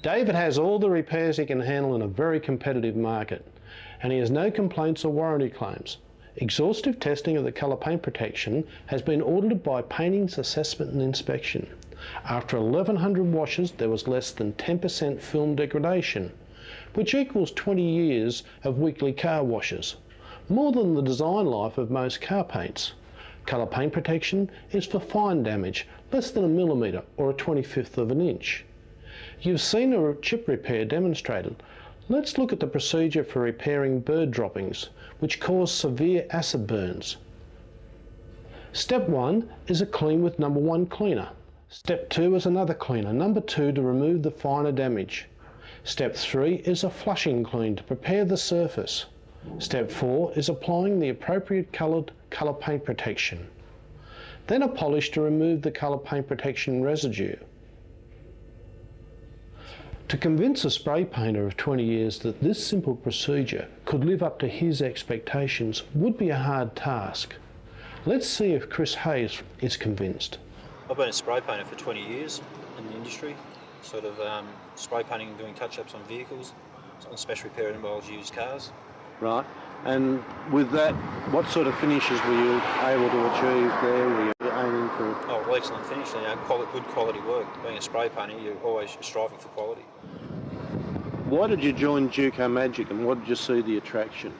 David has all the repairs he can handle in a very competitive market, and he has no complaints or warranty claims. Exhaustive testing of the colour paint protection has been audited by Paintings Assessment and Inspection. After 1100 washes, there was less than 10% film degradation, which equals 20 years of weekly car washes, more than the design life of most car paints. Colour paint protection is for fine damage, less than a millimetre or a 25th of an inch. You've seen a chip repair demonstrated. Let's look at the procedure for repairing bird droppings, which cause severe acid burns. Step 1 is a clean with number 1 cleaner. Step 2 is another cleaner, number 2, to remove the finer damage. Step 3 is a flushing clean to prepare the surface. Step 4 is applying the appropriate coloured colour paint protection. Then a polish to remove the colour paint protection residue. To convince a spray painter of 20 years that this simple procedure could live up to his expectations would be a hard task. Let's see if Chris Hayes is convinced. I've been a spray painter for 20 years in the industry, sort of spray painting and doing touch-ups on vehicles, on special repair that involves used cars. Right, and with that, what sort of finishes were you able to achieve there? Were you aiming for? Oh, well, excellent finish, good quality work. Being a spray painter, you're always striving for quality. Why did you join Duco Magic, and what did you see the attraction?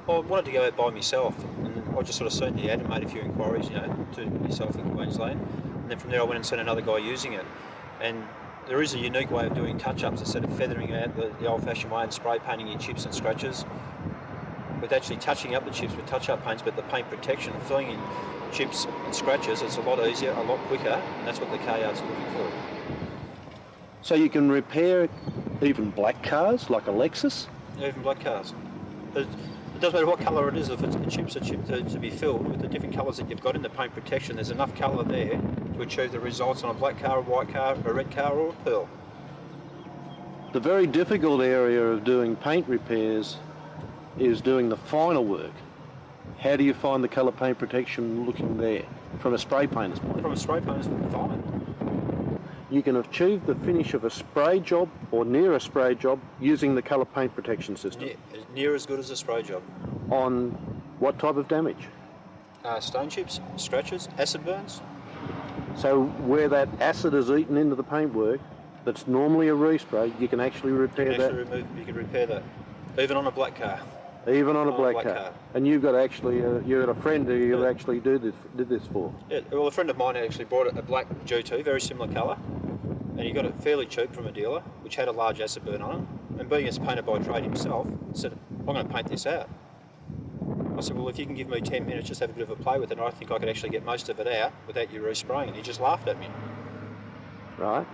Well, I wanted to go out by myself, and I just sort of seen the ad and made a few inquiries, to yourself in Queensland. And then from there I went and seen another guy using it. And there is a unique way of doing touch-ups instead of feathering out the old-fashioned way and spray painting your chips and scratches. With actually touching up the chips with touch-up paints, but the paint protection and filling in chips and scratches, it's a lot easier, a lot quicker, and that's what the car yard's looking for. So you can repair even black cars, like a Lexus? Even black cars. It doesn't matter what colour it is, if it's a chip's a chip to be filled with the different colours that you've got in the paint protection. There's enough colour there to achieve the results on a black car, a white car, a red car or a pearl. The very difficult area of doing paint repairs is doing the final work. How do you find the colour paint protection looking there, from a spray painter's point? From a spray painter's fine. You can achieve the finish of a spray job or near a spray job using the colour paint protection system. Near as good as a spray job. On what type of damage? Stone chips, scratches, acid burns. So where that acid is eaten into the paintwork, that's normally a respray, you can actually repair that? You can repair that, even on a black car. Even on a black car. And you've got actually, you've got a friend who you actually did this for. Yeah, well, a friend of mine actually bought a black GT, very similar colour, and he got it fairly cheap from a dealer, which had a large acid burn on it. And being a painter by trade himself, said, I'm going to paint this out. I said, well, if you can give me 10 minutes, just have a bit of a play with it, and I think I could actually get most of it out without you respraying. And he just laughed at me. Right.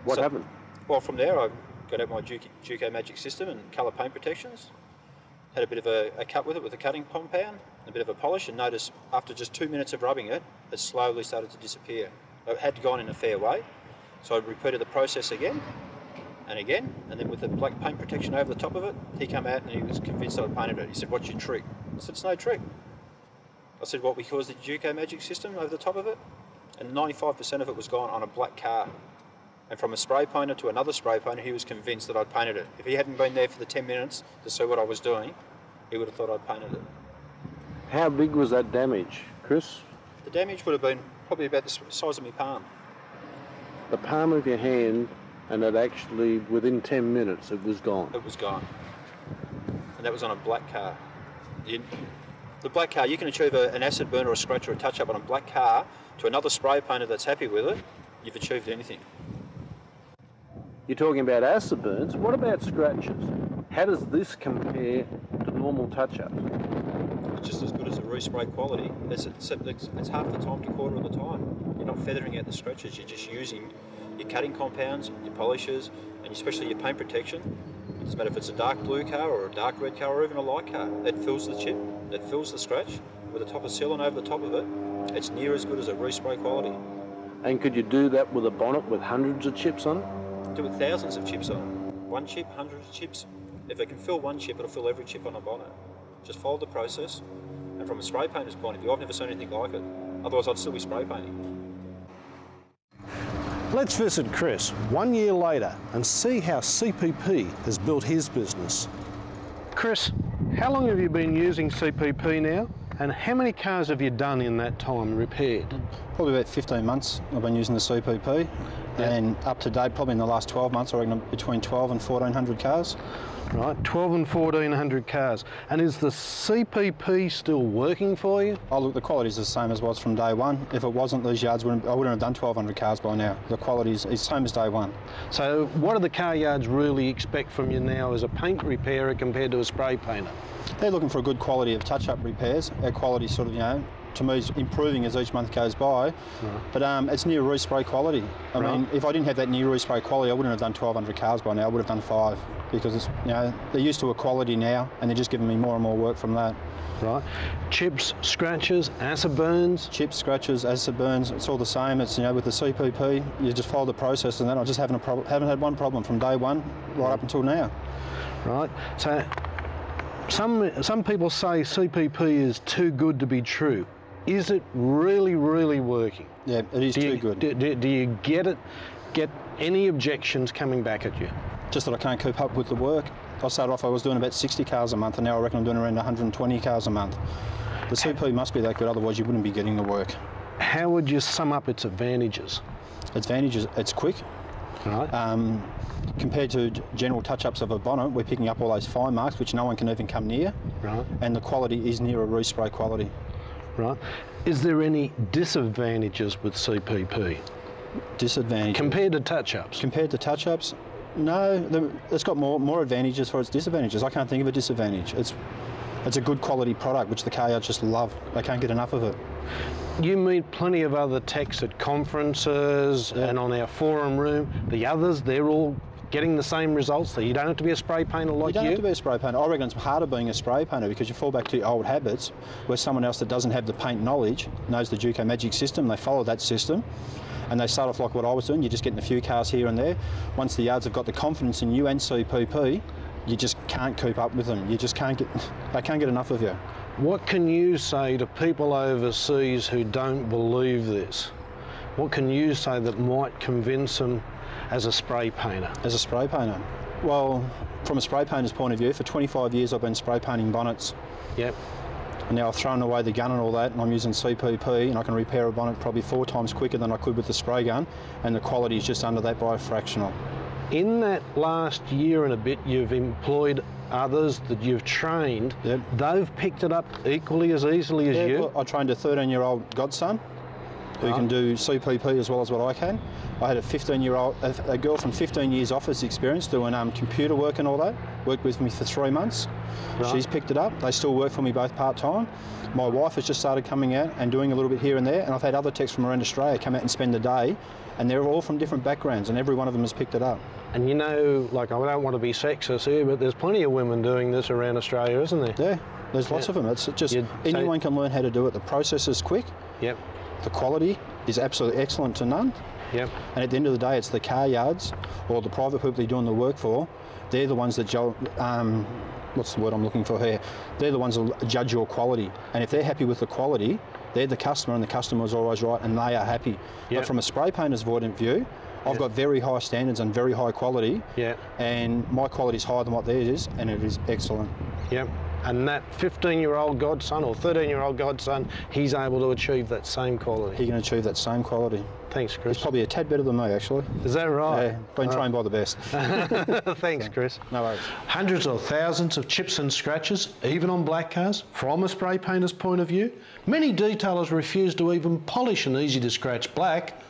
What happened? Well, from there, I got out my Duco Magic system and colour paint protections. Had a bit of a cut with it with a cutting compound, a bit of a polish, and noticed after just 2 minutes of rubbing it, it slowly started to disappear. It had gone in a fair way, so I repeated the process again and again, and then with the black paint protection over the top of it, he came out and he was convinced I'd painted it. He said, what's your trick? I said, it's no trick. I said, what, because the Duco Magic system over the top of it? And 95% of it was gone on a black car. And from a spray painter to another spray painter, he was convinced that I'd painted it. If he hadn't been there for the 10 minutes to see what I was doing, he would have thought I'd painted it. How big was that damage, Chris? The damage would have been probably about the size of my palm. The palm of your hand, and it actually, within 10 minutes, it was gone. It was gone. And that was on a black car. The black car, you can achieve an acid burn or a scratch or a touch-up on a black car to another spray painter that's happy with it, you've achieved anything. You're talking about acid burns. What about scratches? How does this compare to normal touch-ups? It's just as good as a respray quality. It's half the time to quarter of the time. You're not feathering out the scratches, you're just using your cutting compounds, your polishes, and especially your paint protection. It doesn't matter if it's a dark blue car or a dark red car or even a light car. That fills the chip, that fills the scratch, with a top of sealant over the top of it. It's near as good as a respray quality. And could you do that with a bonnet with hundreds of chips on it? Do it thousands of chips on it. One chip, hundreds of chips. If it can fill one chip, it'll fill every chip on a bonnet. Just follow the process. And from a spray painter's point of view, I've never seen anything like it. Otherwise, I'd still be spray painting. Let's visit Chris 1 year later and see how CPP has built his business. Chris, how long have you been using CPP now, and how many cars have you done in that time repaired? Probably about 15 months I've been using the CPP, and up to date, probably in the last 12 months, I reckon between 12 and 1,400 cars. Right, 12 and 1,400 cars. And is the CPP still working for you? Oh look, the quality's the same as was from day one. If it wasn't, these yards, I wouldn't have done 1,200 cars by now. The quality's the same as day one. So what do the car yards really expect from you now as a paint repairer compared to a spray painter? They're looking for a good quality of touch-up repairs. Our quality sort of, to me is improving as each month goes by, but it's near respray quality. I mean, if I didn't have that near respray quality, I wouldn't have done 1,200 cars by now. I would have done 5, because it's, they're used to a quality now, and they're just giving me more and more work from that. Right. Chips, scratches, acid burns? Chips, scratches, acid burns, it's all the same. It's, with the CPP, you just follow the process, and then I just haven't had one problem from day one right up until now. Right. So some people say CPP is too good to be true. Is it really, really working? Yeah, it is too good. Do you get any objections coming back at you? Just that I can't keep up with the work. I started off, I was doing about 60 cars a month, and now I reckon I'm doing around 120 cars a month. The CP must be that good, otherwise you wouldn't be getting the work. How would you sum up its advantages? Advantages, it's quick. Right. Compared to general touch-ups of a bonnet, we're picking up all those fine marks, which no one can even come near. Right. And the quality is near a respray quality. Right. Is there any disadvantages with CPP? Disadvantages? Compared to touch-ups? Compared to touch-ups? No, it's got more advantages for its disadvantages. I can't think of a disadvantage. It's a good quality product, which the car yards just love. They can't get enough of it. You meet plenty of other techs at conferences and on our forum room. The others, they're all getting the same results. So you don't have to be a spray painter like you. You don't have to be a spray painter. I reckon it's harder being a spray painter because you fall back to your old habits, where someone else that doesn't have the paint knowledge knows the Duco Magic system. They follow that system, and they start off like what I was doing. You're just getting a few cars here and there. Once the yards have got the confidence in you and CPP, you just can't keep up with them. You just can't get. They can't get enough of you. What can you say to people overseas who don't believe this? What can you say that might convince them as a spray painter? As a spray painter? Well, from a spray painter's point of view, for 25 years I've been spray painting bonnets. Yep. And now I've thrown away the gun and all that, and I'm using CPP, and I can repair a bonnet probably 4 times quicker than I could with the spray gun, and the quality is just under that by a fractional. In that last year and a bit, you've employed others that you've trained. Yep. They've picked it up equally as easily as you? Well, I trained a 13-year-old godson who can do CPP as well as what I can. I had a 15-year-old, a girl from 15 years office experience doing computer work and all that, worked with me for 3 months. Right. She's picked it up. They still work for me both part-time. My wife has just started coming out and doing a little bit here and there, and I've had other techs from around Australia come out and spend the day, and they're all from different backgrounds, and every one of them has picked it up. And like, I don't want to be sexist here, but there's plenty of women doing this around Australia, isn't there? Yeah, there's lots of them. It's just anyone can learn how to do it. The process is quick. Yep. The quality is absolutely excellent to none. Yep. And at the end of the day, it's the car yards or the private people you're doing the work for. They're the ones that what's the word I'm looking for here? They're the ones that judge your quality. And if they're happy with the quality, they're the customer, and the customer is always right, and they are happy. Yep. But from a spray painter's point of view, I've got very high standards and very high quality. Yeah. And my quality is higher than what theirs is, and it is excellent. Yep. And that 15-year-old godson or 13-year-old godson, he's able to achieve that same quality. He can achieve that same quality. Thanks, Chris. He's probably a tad better than me, actually. Is that right? Yeah, been trained by the best. Thanks, Chris. No worries. Hundreds or thousands of chips and scratches, even on black cars, from a spray painter's point of view. Many detailers refuse to even polish an easy-to-scratch black